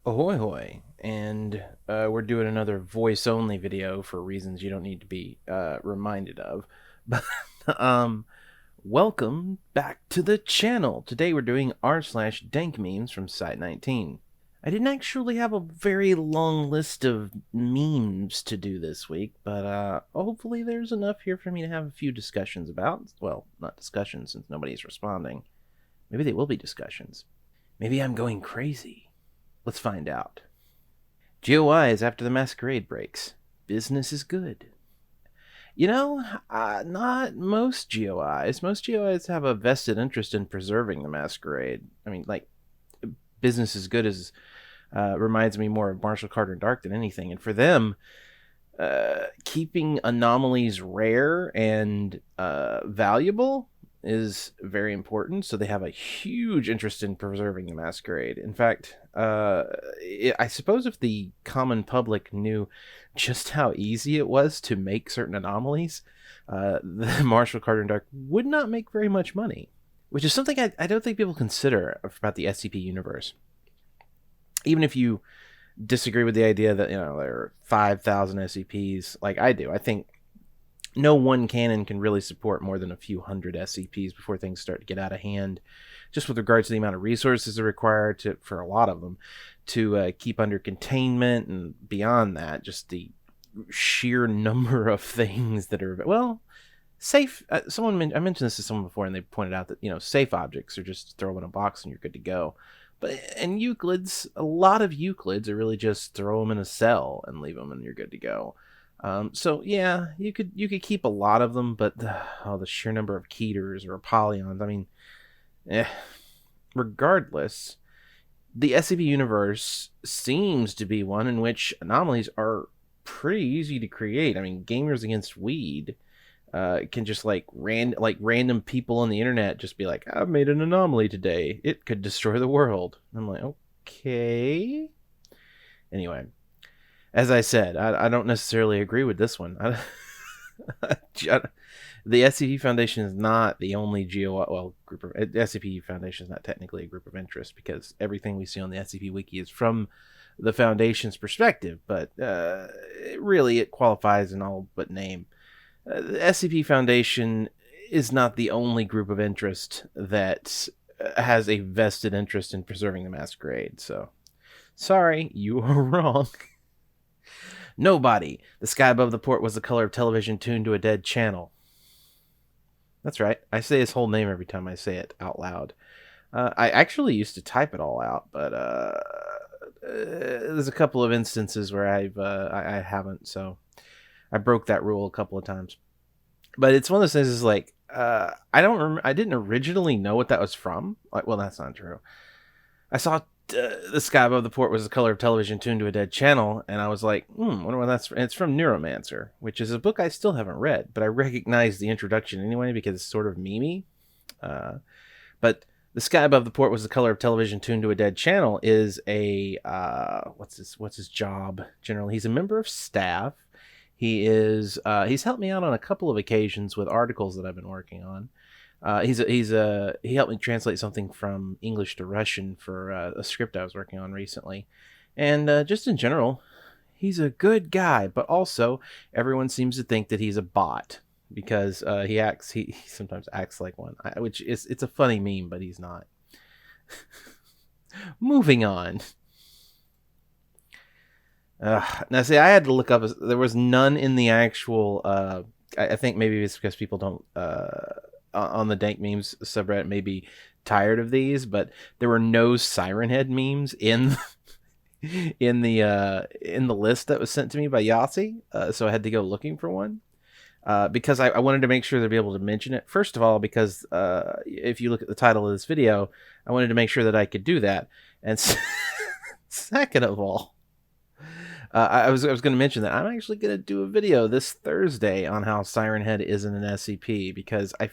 Ahoy hoy, and we're doing another voice-only video for reasons you don't need to be reminded of. But um, welcome back to the channel. Today we're doing r/dank from Site19. I didn't actually have a very long list of memes to do this week, but hopefully there's enough here for me to have a few discussions about. Well, not discussions since nobody's responding. Maybe they will be discussions. Maybe I'm going crazy. Let's find out. GOIs after the masquerade breaks. Business is good. You know, not most GOIs. Most GOIs have a vested interest in preserving the masquerade. I mean, like, business is good as reminds me more of Marshall Carter Dark than anything. And for them, keeping anomalies rare and valuable is very important, so they have a huge interest in preserving the masquerade. In fact, I suppose if the common public knew just how easy it was to make certain anomalies, the Marshall Carter and Dark would not make very much money, which is something I don't think people consider about the SCP universe. Even if you disagree with the idea that, you know, there are 5,000 SCPs, like I do, I think no one canon can really support more than a few hundred SCPs before things start to get out of hand, just with regards to the amount of resources that are required for a lot of them to keep under containment, and beyond that, just the sheer number of things that are, well, safe. I mentioned this to someone before, and they pointed out that, you know, safe objects are just throw them in a box and you're good to go. But in Euclids, a lot of Euclids are really just throw them in a cell and leave them and you're good to go. So yeah, you could keep a lot of them, but the sheer number of keters or Apollons, I mean, regardless, the SCP universe seems to be one in which anomalies are pretty easy to create. I mean, Gamers Against Weed can just random people on the internet just be like, I've made an anomaly today. It could destroy the world. I'm like, okay. Anyway, as I said, I don't necessarily agree with this one. The SCP Foundation is not the only group of SCP Foundation is not technically a group of interest, because everything we see on the SCP Wiki is from the Foundation's perspective, but really it qualifies in all but name. The SCP Foundation is not the only group of interest that has a vested interest in preserving the masquerade, so sorry, you are wrong. Nobody. The sky above the port was the color of television tuned to a dead channel. That's right. I say his whole name every time I say it out loud. I actually used to type it all out, but there's a couple of instances where I haven't, so I broke that rule a couple of times. But it's one of those things. Is like I didn't originally know what that was from. Like, well, that's not true. I saw the sky above the port was the color of television tuned to a dead channel, and I was like, wonder what that's from. And it's from Neuromancer, which is a book I still haven't read, but I recognize the introduction anyway because it's sort of memey. But the sky above the port was the color of television tuned to a dead channel is a what's his job generally? He's a member of staff. He's helped me out on a couple of occasions with articles that I've been working on. He helped me translate something from English to Russian for a script I was working on recently, and just in general, he's a good guy. But also, everyone seems to think that he's a bot because he sometimes acts like one, which it's a funny meme, but he's not. Moving on. Now, see, I had to look up. There was none in the actual. I think maybe it's because people don't. On the Dank Memes subreddit may be tired of these, but there were no Siren Head memes in the list that was sent to me by Yossi, so I had to go looking for one because I wanted to make sure to be able to mention it. First of all, because if you look at the title of this video, I wanted to make sure that I could do that, and second of all, I was going to mention that I'm actually going to do a video this Thursday on how Siren Head isn't an SCP, because I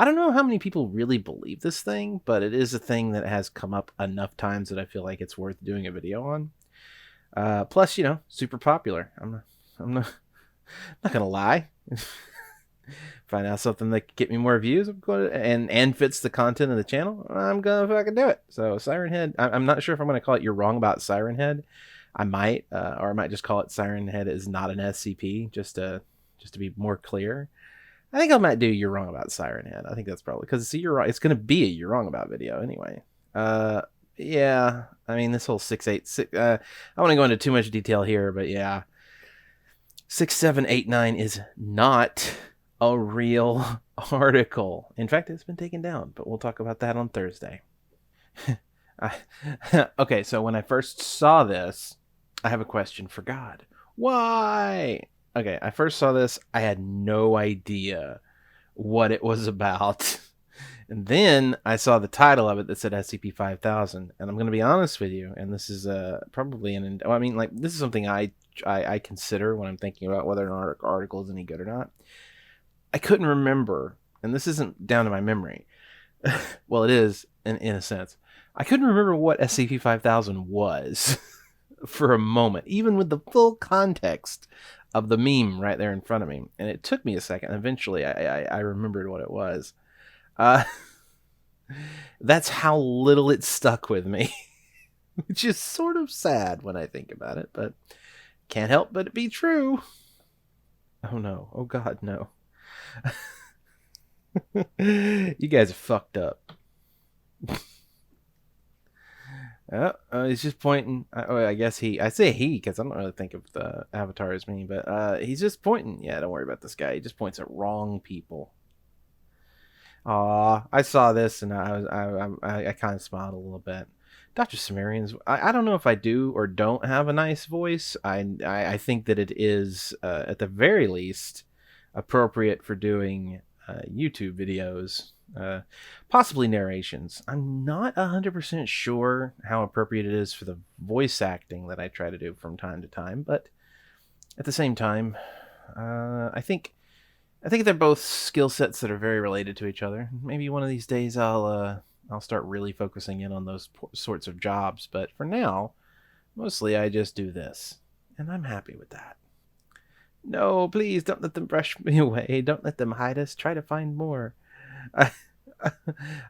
don't know how many people really believe this thing, but it is a thing that has come up enough times that I feel like it's worth doing a video on. Plus, you know, super popular. I'm not going to lie. find out something that could get me more views, I'm going to, and fits the content of the channel, I'm gonna fucking do it. So Siren Head, I'm not sure if I'm gonna call it "You're Wrong About Siren Head." I might, or I might just call it "Siren Head is not an SCP," just to be more clear. I think I might do "You're Wrong About Siren Head." I think that's probably because you're right. It's gonna be a "You're Wrong About" video anyway. Yeah. I mean, this whole 686. I want to go into too much detail here, but yeah, 6789 is not a real article. In fact, it's been taken down, but we'll talk about that on Thursday. Okay, so when I first saw this, I have a question for God. Why? Okay, I first saw this, I had no idea what it was about. And then I saw the title of it that said SCP-5000, and I'm going to be honest with you, and this is probably this is something I consider when I'm thinking about whether an article is any good or not. I couldn't remember, and this isn't down to my memory. Well, it is in a sense. I couldn't remember what SCP-5000 was for a moment, even with the full context of the meme right there in front of me. And it took me a second. Eventually, I remembered what it was. That's how little it stuck with me, which is sort of sad when I think about it, but can't help but it be true. Oh no. Oh God, no. You guys are fucked up. He's just pointing. I guess I say he because I don't really think of the avatar as me, but he's just pointing. Yeah, don't worry about this guy. He just points at wrong people. I saw this and I kind of smiled a little bit. Dr. Cimmerian's. I don't know if I do or don't have a nice voice. I think that it is at the very least appropriate for doing YouTube videos, possibly narrations. I'm not 100% sure how appropriate it is for the voice acting that I try to do from time to time, but at the same time, I think they're both skill sets that are very related to each other. Maybe one of these days I'll start really focusing in on those sorts of jobs, but for now, mostly I just do this, and I'm happy with that. No, please don't let them brush me away. Don't let them hide us. Try to find more.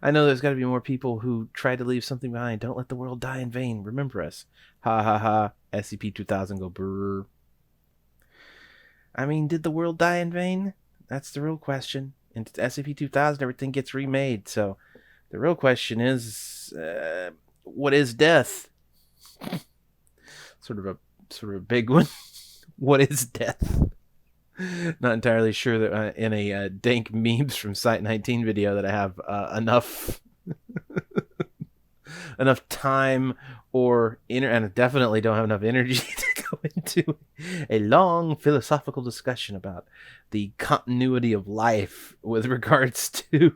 I know there's got to be more people who try to leave something behind. Don't let the world die in vain. Remember us. Ha ha ha. SCP-2000 go brrr. I mean, did the world die in vain? That's the real question. In SCP-2000, everything gets remade. So the real question is, what is death? Sort of a big one. What is death? Not entirely sure that in a DankMemesFromSite19 video that I have enough time and I definitely don't have enough energy to go into a long philosophical discussion about the continuity of life with regards to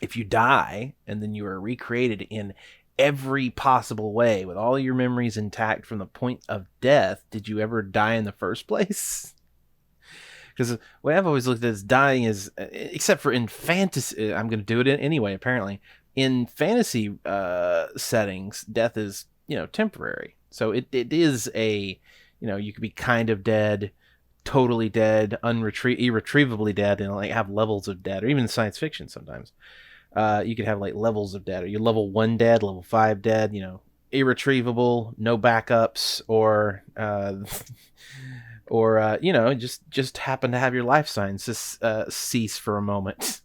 if you die and then you are recreated in every possible way with all your memories intact from the point of death. Did you ever die in the first place? Because the way I've always looked at this, dying is, except for in fantasy, I'm going to do it anyway, apparently. In fantasy settings, death is, temporary. So it is a, you could be kind of dead, totally dead, irretrievably dead, and like have levels of dead, or even in science fiction sometimes. You could have like levels of dead. Are you level 1 dead, level 5 dead, irretrievable, no backups, or just happen to have your life signs cease for a moment.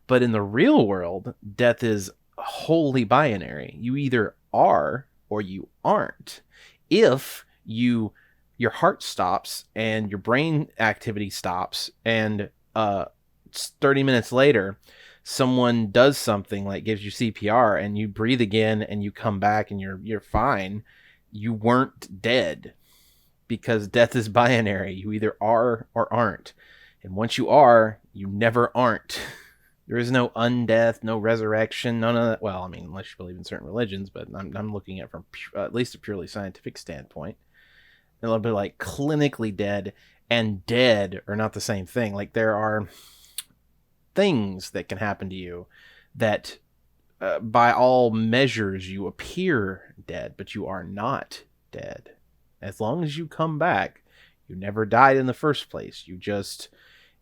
But in the real world, death is wholly binary. You either are or you aren't. If your heart stops and your brain activity stops, and 30 minutes later someone does something like gives you CPR and you breathe again and you come back and you're fine, you weren't dead, because death is binary. You either are or aren't. And once you are, you never aren't. There is no undeath, no resurrection, none of that. Well, I mean, unless you believe in certain religions, but I'm looking at it from at least a purely scientific standpoint. A little bit like clinically dead and dead are not the same thing. Like there are things that can happen to you that by all measures you appear dead, but you are not dead. As long as you come back, you never died in the first place. You just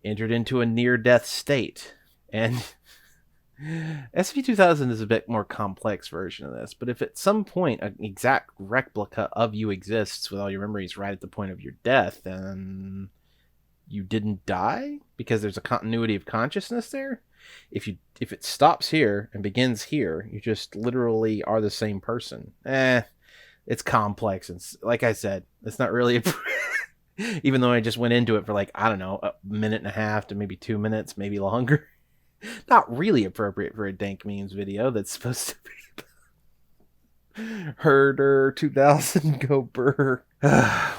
entered into a near-death state. And SCP-2000 is a bit more complex version of this, but if at some point an exact replica of you exists with all your memories right at the point of your death, then you didn't die because there's a continuity of consciousness there. If it stops here and begins here, you just literally are the same person. It's complex, and like I said, it's not really even though I just went into it for like, I don't know, a minute and a half to maybe 2 minutes, maybe longer. Not really appropriate for a Dank Memes video that's supposed to be Herder 2000 go burr.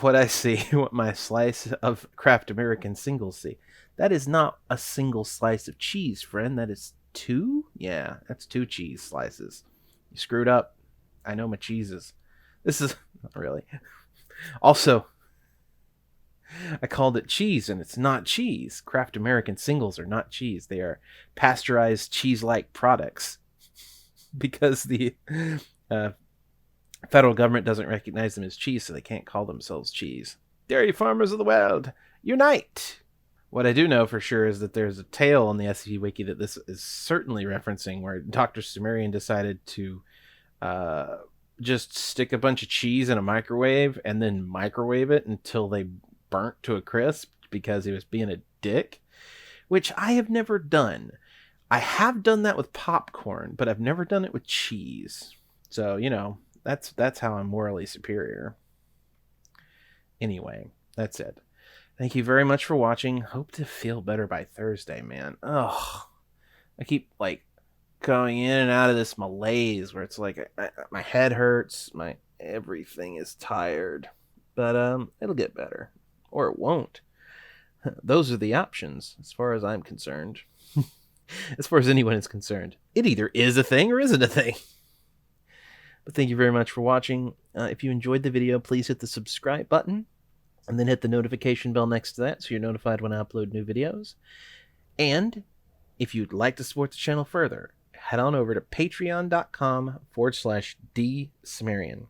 What I see, what my slice of Kraft American singles see. That is not a single slice of cheese, friend. That is 2? Yeah, that's 2 cheese slices. You screwed up. I know my cheeses. This is not really. Also, I called it cheese, and it's not cheese. Kraft American singles are not cheese. They are pasteurized cheese-like products because the federal government doesn't recognize them as cheese, so they can't call themselves cheese. Dairy farmers of the world, unite! What I do know for sure is that there's a tale on the SCP Wiki that this is certainly referencing, where Doctor Cimmerian decided to just stick a bunch of cheese in a microwave and then microwave it until they burnt to a crisp because he was being a dick, which I have never done. I have done that with popcorn, but I've never done it with cheese. So, you know, that's how I'm morally superior. Anyway, that's it. Thank you very much for watching. Hope to feel better by Thursday, man. Ugh. I keep, like, going in and out of this malaise where it's like my head hurts, my everything is tired. But it'll get better. Or it won't. Those are the options, as far as I'm concerned. As far as anyone is concerned. It either is a thing or isn't a thing. But thank you very much for watching. If you enjoyed the video, please hit the subscribe button. And then hit the notification bell next to that so you're notified when I upload new videos. And if you'd like to support the channel further, head on over to patreon.com/DCimmerian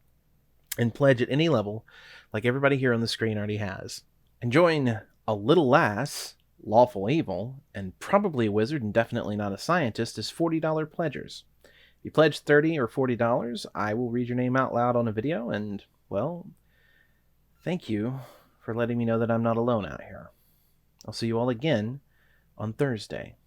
and pledge at any level, like everybody here on the screen already has. And join a little lass, lawful evil, and probably a wizard and definitely not a scientist as $40 pledgers. If you pledge $30 or $40, I will read your name out loud on a video, and, well, thank you for letting me know that I'm not alone out here. I'll see you all again on Thursday.